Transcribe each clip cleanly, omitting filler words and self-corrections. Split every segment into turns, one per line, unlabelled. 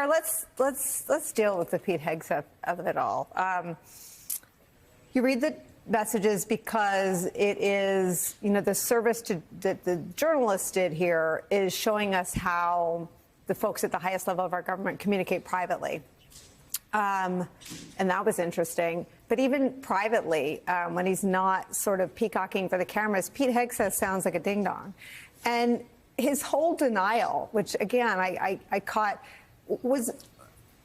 Let's deal with the Pete Hegseth of it all. You read the messages because it is, the service that the journalists did here is showing us how the folks at the highest level of our government communicate privately. And that was interesting. But even privately, when he's not sort of peacocking for the cameras, Pete Hegseth sounds like a ding-dong. And his whole denial, which, again, I caught, was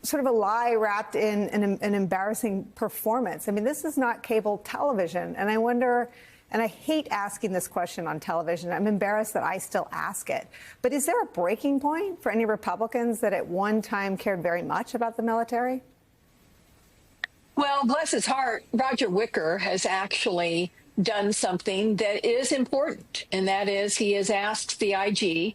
sort of a lie wrapped in an embarrassing performance. I mean, this is not cable television. And I wonder, and I hate asking this question on television. I'm embarrassed that I still ask it. But is there a breaking point for any Republicans that at one time cared very much about the military?
Well, bless his heart, Roger Wicker has actually done something that is important, and that is he has asked the IG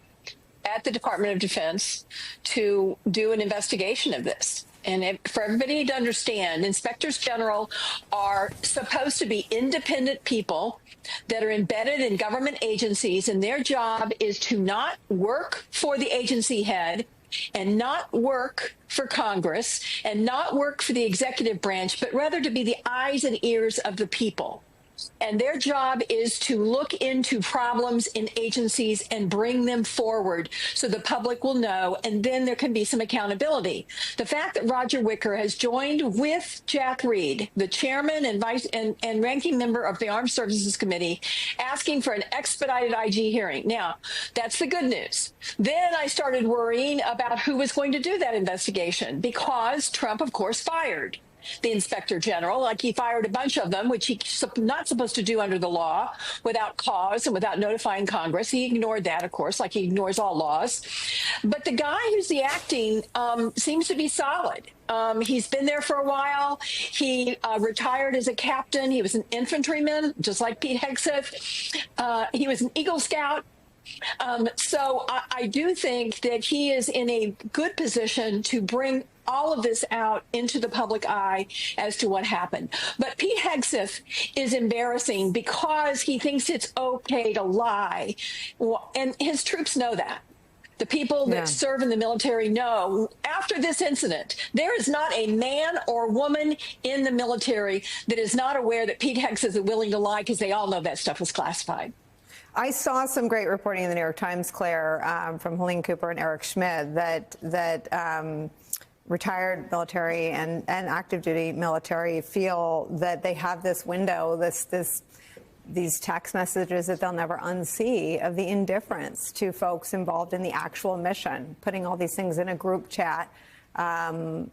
at the Department of Defense to do an investigation of this. And for everybody to understand, inspectors general are supposed to be independent people that are embedded in government agencies, and their job is to not work for the agency head and not work for Congress and not work for the executive branch, but rather to be the eyes and ears of the people. And their job is to look into problems in agencies and bring them forward so the public will know, and then there can be some accountability. The fact that Roger Wicker has joined with Jack Reed, the chairman and vice and ranking member of the Armed Services Committee, asking for an expedited IG hearing. Now, that's the good news. Then I started worrying about who was going to do that investigation, because Trump, of course, fired the inspector general, like he fired a bunch of them, which he's not supposed to do under the law, without cause and without notifying Congress. He ignored that, of course, like he ignores all laws. But the guy who's the acting seems to be solid. He's been there for a while. He retired as a captain. He was an infantryman, just like Pete Hegseth. He was an Eagle Scout. So I do think that he is in a good position to bring all of this out into the public eye as to what happened. But Pete Hegseth is embarrassing because he thinks it's okay to lie. And his troops know that. The people that serve in the military know, after this incident, there is not a man or woman in the military that is not aware that Pete Hegseth is willing to lie, because they all know that stuff was classified.
I saw some great reporting in the New York Times, Claire, from Helene Cooper and Eric Schmidt, that retired military and active duty military feel that they have this window, these text messages that they'll never unsee, of the indifference to folks involved in the actual mission, putting all these things in a group chat,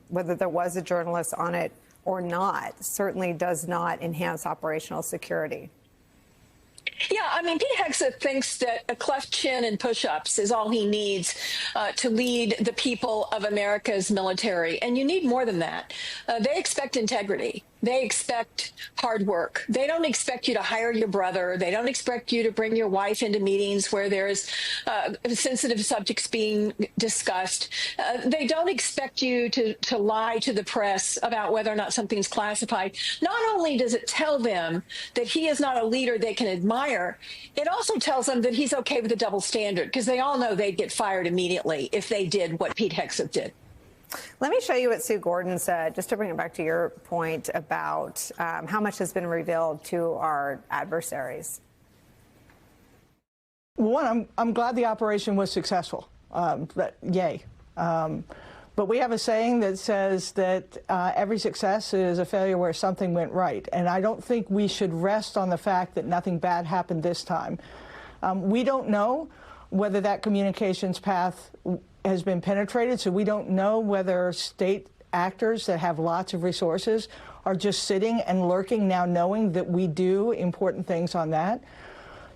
whether there was a journalist on it or not, certainly does not enhance operational security.
Yeah, I mean, Pete Hegseth thinks that a cleft chin and push-ups is all he needs to lead the people of America's military. And you need more than that. They expect integrity. They expect hard work. They don't expect you to hire your brother. They don't expect you to bring your wife into meetings where there's sensitive subjects being discussed. They don't expect you to lie to the press about whether or not something's classified. Not only does it tell them that he is not a leader they can admire, it also tells them that he's okay with a double standard, because they all know they'd get fired immediately if they did what Pete Hegseth did.
Let me show you what Sue Gordon said, just to bring it back to your point about how much has been revealed to our adversaries.
Well, one, I'm glad the operation was successful. Yay. But we have a saying that says that every success is a failure where something went right. And I don't think we should rest on the fact that nothing bad happened this time. We don't know whether that communications path has been penetrated, so we don't know whether state actors that have lots of resources are just sitting and lurking now, knowing that we do important things on that.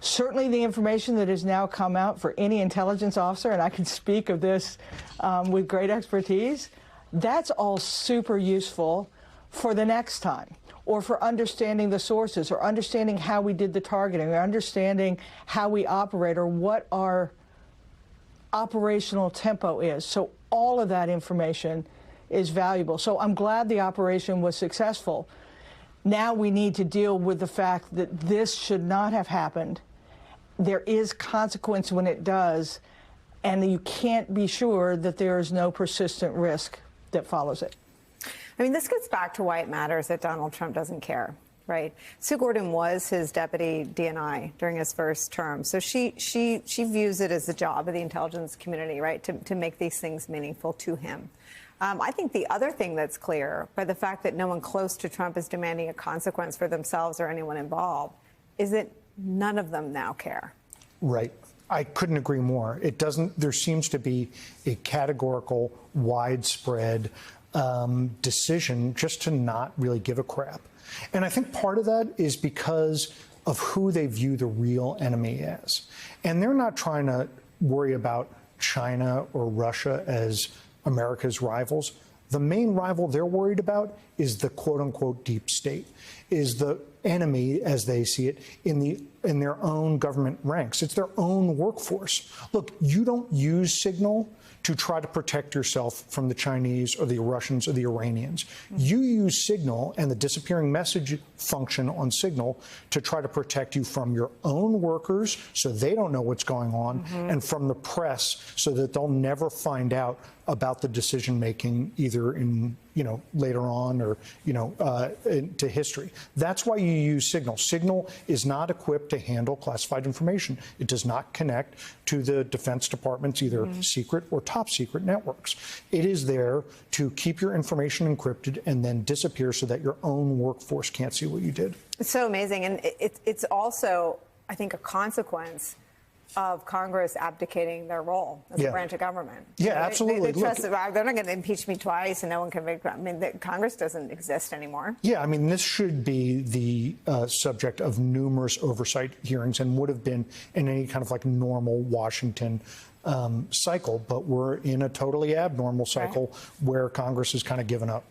Certainly the information that has now come out for any intelligence officer, and I can speak of this with great expertise, that's all super useful for the next time, or for understanding the sources, or understanding how we did the targeting, or understanding how we operate, or what our operational tempo is. So all of that information is valuable. So I'm glad the operation was successful. Now we need to deal with the fact that this should not have happened. There is consequence when it does, and you can't be sure that there is no persistent risk that follows it.
I mean, this gets back to why it matters that Donald Trump doesn't care, right? Sue Gordon was his deputy DNI during his first term. So she views it as the job of the intelligence community, right, to make these things meaningful to him. I think the other thing that's clear by the fact that no one close to Trump is demanding a consequence for themselves or anyone involved is that none of them now care.
Right. I couldn't agree more. It doesn't, there seems to be a categorical, widespread decision just to not really give a crap. And I think part of that is because of who they view the real enemy as. And they're not trying to worry about China or Russia as America's rivals. The main rival they're worried about is the quote unquote deep state, is the enemy, as they see it, in their own government ranks. It's their own workforce. Look, you don't use Signal to try to protect yourself from the Chinese or the Russians or the Iranians. You use Signal and the disappearing message function on Signal to try to protect you from your own workers so they don't know what's going on, and from the press so that they'll never find out about the decision making either in, later on or, into history. That's why you use Signal. Signal is not equipped to handle classified information. It does not connect to the Defense Department's either secret or top secret networks. It is there to keep your information encrypted and then disappear so that your own workforce can't see what you did.
It's so amazing. And it's also, I think, a consequence of Congress abdicating their role as a branch of government.
Yeah, absolutely.
They trust, they're not going to impeach me twice and no one can make, Congress doesn't exist anymore.
Yeah, this should be the subject of numerous oversight hearings and would have been in any kind of like normal Washington cycle, but we're in a totally abnormal cycle where Congress has kind of given up.